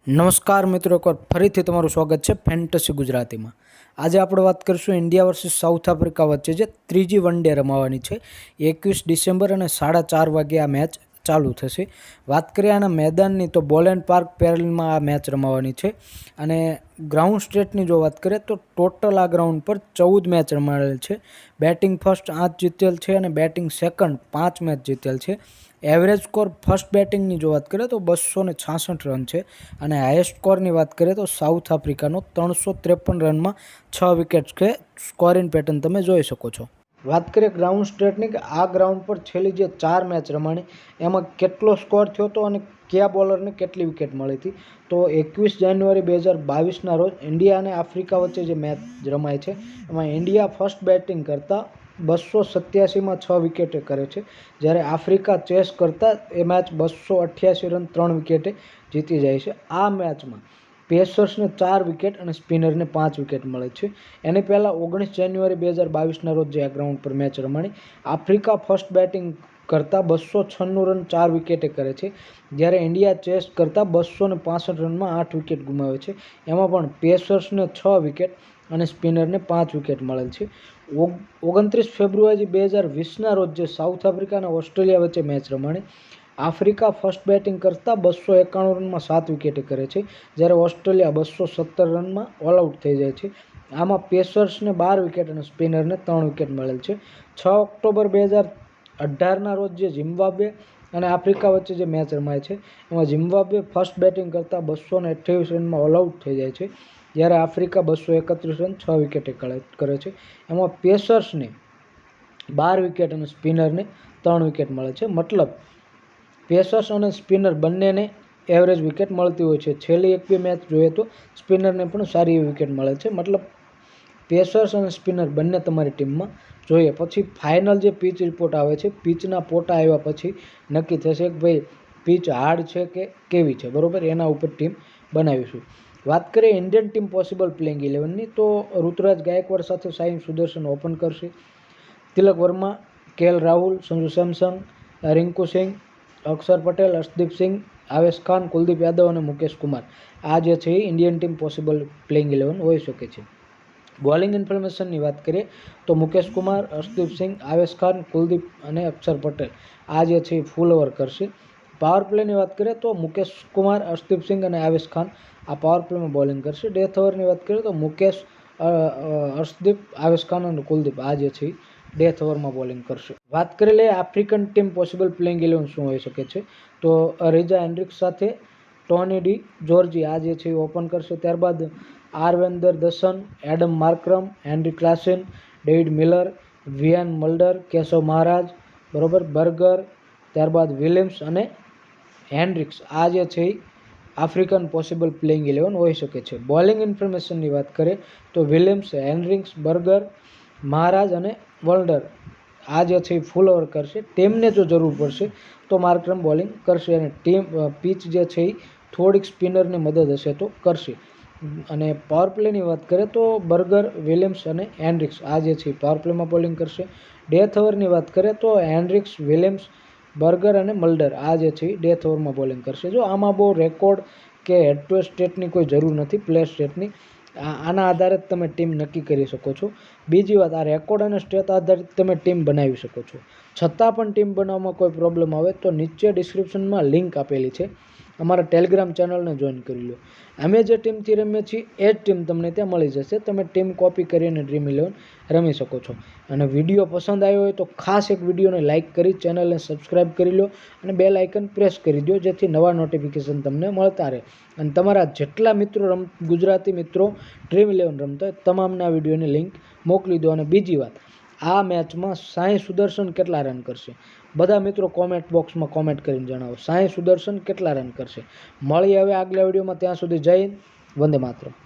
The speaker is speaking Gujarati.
નમસ્કાર મિત્રો, એકવાર ફરીથી તમારું સ્વાગત છે ફેન્ટસી ગુજરાતીમાં. આજે આપણે વાત કરીશું ઇન્ડિયા વર્સિસ સાઉથ આફ્રિકા વચ્ચે જે ત્રીજી વન ડે રમાવાની છે. 21 ડિસેમ્બર અને 4:30 વાગે આ મેચ ચાલુ થશે. વાત કરીએ આના મેદાનની તો બોલેન્ડ પાર્ક પેરલમાં આ મેચ રમાવાની છે. અને ગ્રાઉન્ડ સ્ટેટની જો વાત કરીએ તો ટોટલ આ ગ્રાઉન્ડ પર 14 મેચ રમાડેલ છે. બેટિંગ ફર્સ્ટ 8 જીતેલ છે અને બેટિંગ સેકન્ડ 5 મેચ જીતેલ છે. એવરેજ સ્કોર ફર્સ્ટ બેટિંગની જો વાત કરીએ તો 266 રન છે અને હાઈએસ્ટ સ્કોરની વાત કરીએ તો સાઉથ આફ્રિકાનો 353 રનમાં 6 વિકેટ છે. સ્કોરિંગ પેટર્ન તમે જોઈ શકો છો. વાત કરીએ ગ્રાઉન્ડ સ્ટેટની કે આ ગ્રાઉન્ડ પર છેલ્લી જે 4 મેચ રમાણી એમાં કેટલો સ્કોર થયો હતો અને કયા બોલરને કેટલી વિકેટ મળી હતી. તો 21 જાન્યુઆરી 2022ના રોજ ઇન્ડિયા અને આફ્રિકા વચ્ચે જે મેચ રમાય છે એમાં ઇન્ડિયા ફર્સ્ટ બેટિંગ કરતાં 287માં 6 વિકેટે કરે છે, જ્યારે આફ્રિકા ચેસ કરતાં એ મેચ 288 રન 3 વિકેટે જીતી જાય છે. આ મેચમાં પેસર્સને 4 વિકેટ અને સ્પિનરને 5 વિકેટ મળે છે. એની પહેલાં 19 જાન્યુઆરી 2022ના રોજ જે આ ગ્રાઉન્ડ પર મેચ રમાણી આફ્રિકા ફર્સ્ટ બેટિંગ કરતાં 296 રન 4 વિકેટે કરે છે, જ્યારે ઇન્ડિયા ચેસ કરતાં 265 રનમાં 8 વિકેટ ગુમાવે છે. એમાં પણ પેસર્સને 6 વિકેટ અને સ્પિનરને 5 વિકેટ મળેલ છે. 29 ફેબ્રુઆરી 2020ના રોજ જે સાઉથ આફ્રિકા અને ઓસ્ટ્રેલિયા વચ્ચે મેચ રમાણી આફ્રિકા ફર્સ્ટ બેટિંગ કરતાં 291 રનમાં 7 વિકેટે કરે છે, જ્યારે ઓસ્ટ્રેલિયા 217 રનમાં ઓલ આઉટ થઈ જાય છે. આમાં પેસર્સને 12 વિકેટ અને સ્પિનરને 3 વિકેટ મળેલ છે. 6 ઓક્ટોબર 2018ના રોજ જે ઝિમ્બાબ્વે અને આફ્રિકા વચ્ચે જે મેચ રમાય છે એમાં ઝિમ્બાબ્વે ફર્સ્ટ બેટિંગ કરતાં 228 રનમાં ઓલ આઉટ થઈ જાય છે, જ્યારે આફ્રિકા 231 રન 6 વિકેટે કરે છે. એમાં પેસર્સને 12 વિકેટ અને સ્પિનરને 3 વિકેટ મળે છે. મતલબ પેસર્સ અને સ્પિનર બંનેને એવરેજ વિકેટ મળતી હોય છે. છેલ્લી 1-2 મેચ જોઈએ તો સ્પિનરને પણ સારી એવી વિકેટ મળે છે. મતલબ પેસર્સ અને સ્પિનર બંને તમારી ટીમમાં જોઈએ. પછી ફાઇનલ જે પિચ રિપોર્ટ આવે છે, પિચના ફોટા આવ્યા પછી નક્કી થશે કે ભાઈ પિચ હાર્ડ છે કે કેવી છે, બરાબર, એના ઉપર ટીમ બનાવીશું. વાત કરીએ ઇન્ડિયન ટીમ પોસિબલ પ્લેઇંગ 11ની તો ઋતુરાજ ગાયકવાડ સાથે સાઈ સુદર્શન ઓપન કરશે. તિલક વર્મા, કેએલ રાહુલ, સંજુ સેમસન, રિંકુ સિંહ, અક્ષર પટેલ, અર્શદીપ સિંહ, આવેશ ખાન, કુલદીપ યાદવ અને મુકેશ કુમાર આ જે છે એ ઇન્ડિયન ટીમ પોસિબલ પ્લેઇંગ 11 હોઈ શકે છે. બોલિંગ ઇન્ફોર્મેશનની વાત કરીએ તો મુકેશ કુમાર, અર્શદીપ સિંહ, આવેશ ખાન, કુલદીપ અને અક્ષર પટેલ આ જે છે એ ફૂલ ઓવર કરશે. પાવર પ્લેની વાત કરીએ તો મુકેશ કુમાર, અર્શદીપ સિંહ અને આવેશ ખાન આ પાવર પ્લેમાં બોલિંગ કરશે. ડેથ ઓવરની વાત કરીએ તો મુકેશ, અર્શદીપ, આવેશ ખાન અને કુલદીપ આ જે છે ડેથ ઓવરમાં બોલિંગ કરશે. વાત કરી લઈએ આફ્રિકન ટીમ પોસિબલ પ્લેઇંગ 11 શું હોઈ શકે છે તો રીઝા હેન્ડ્રિક્સ સાથે ટોની ડી જોર્જી આ જે છે એ ઓપન કરશે. ત્યારબાદ આરવેન્દર દસન, Aiden Markram, Heinrich Klaasen, David Miller, Wiaan Mulder, Keshav Maharaj, બરોબર, બર્ગર, ત્યારબાદ વિલિયમ્સ અને હેન્ડ્રિક્સ આ જે છે એ આફ્રિકન પોસિબલ પ્લેઇંગ 11 હોઈ શકે છે. બોલિંગ ઇન્ફોર્મેશનની વાત કરીએ તો વિલિયમ્સ, હેન્ડ્રિક્સ, બર્ગર, મહારાજ અને વલ્ડર આ જે છે એ ફૂલ ઓવર કરશે. તેમને જો જરૂર પડશે તો માર્કરમ બોલિંગ કરશે અને પિચ જે છે એ થોડીક સ્પિનરની મદદ હશે તો કરશે. અને પાવર પ્લેની વાત કરીએ તો બર્ગર, વિલિયમ્સ અને હેન્ડ્રિક્સ આ જે છે પાવર પ્લેમાં બોલિંગ કરશે. ડેથ ઓવરની વાત કરીએ તો હેન્ડ્રિક્સ, વિલિયમ્સ, બર્ગર અને મલ્ડર આ જે છે ડેથ ઓવરમાં બોલિંગ કરશે. જો આમાં બહુ રેકોર્ડ કે હેડ ટુ સ્ટેટની કોઈ જરૂર નથી, પ્લે સ્ટેટની આના આધારે જ તમે ટીમ નક્કી કરી શકો છો. બીજી વાત, આ રેકોર્ડ અને સ્ટેટ આધારિત તમે ટીમ બનાવી શકો છો. છતાં પણ ટીમ બનાવવામાં કોઈ પ્રોબ્લેમ આવે તો નીચે ડિસ્ક્રિપ્શનમાં લિંક આપેલી છે, અમારા ટેલિગ્રામ ચેનલને જોઈન કરી લો. અમે જે ટીમથી રમીએ છીએ એ જ ટીમ તમને ત્યાં મળી જશે. તમે ટીમ કોપી કરીને ડ્રીમ 11 રમી શકો છો. અને વિડીયો પસંદ આવ્યો હોય તો ખાસ એક વિડીયોને લાઇક કરી ચેનલને સબસ્ક્રાઈબ કરી લો અને બેલ આઇકન પ્રેસ કરી દો, જેથી નવા નોટિફિકેશન તમને મળતા રહે. અને તમારા જેટલા મિત્રો ગુજરાતી મિત્રો ડ્રીમ 11 રમતા હોય તમામને આ વિડીયોની લિંક મોકલી દો. અને બીજી વાત, આ મેચમાં સાઈ સુદર્શન કેટલા રન કરશે બધા મિત્રો કોમેન્ટ બોક્સમાં કોમેન્ટ કરીને જણાવો. સાઈ સુદર્શન કેટલા રન કરશે. મળીએ હવે આગલા વિડીયોમાં, ત્યાં સુધી જય હિન્દ, વંદે માતરમ.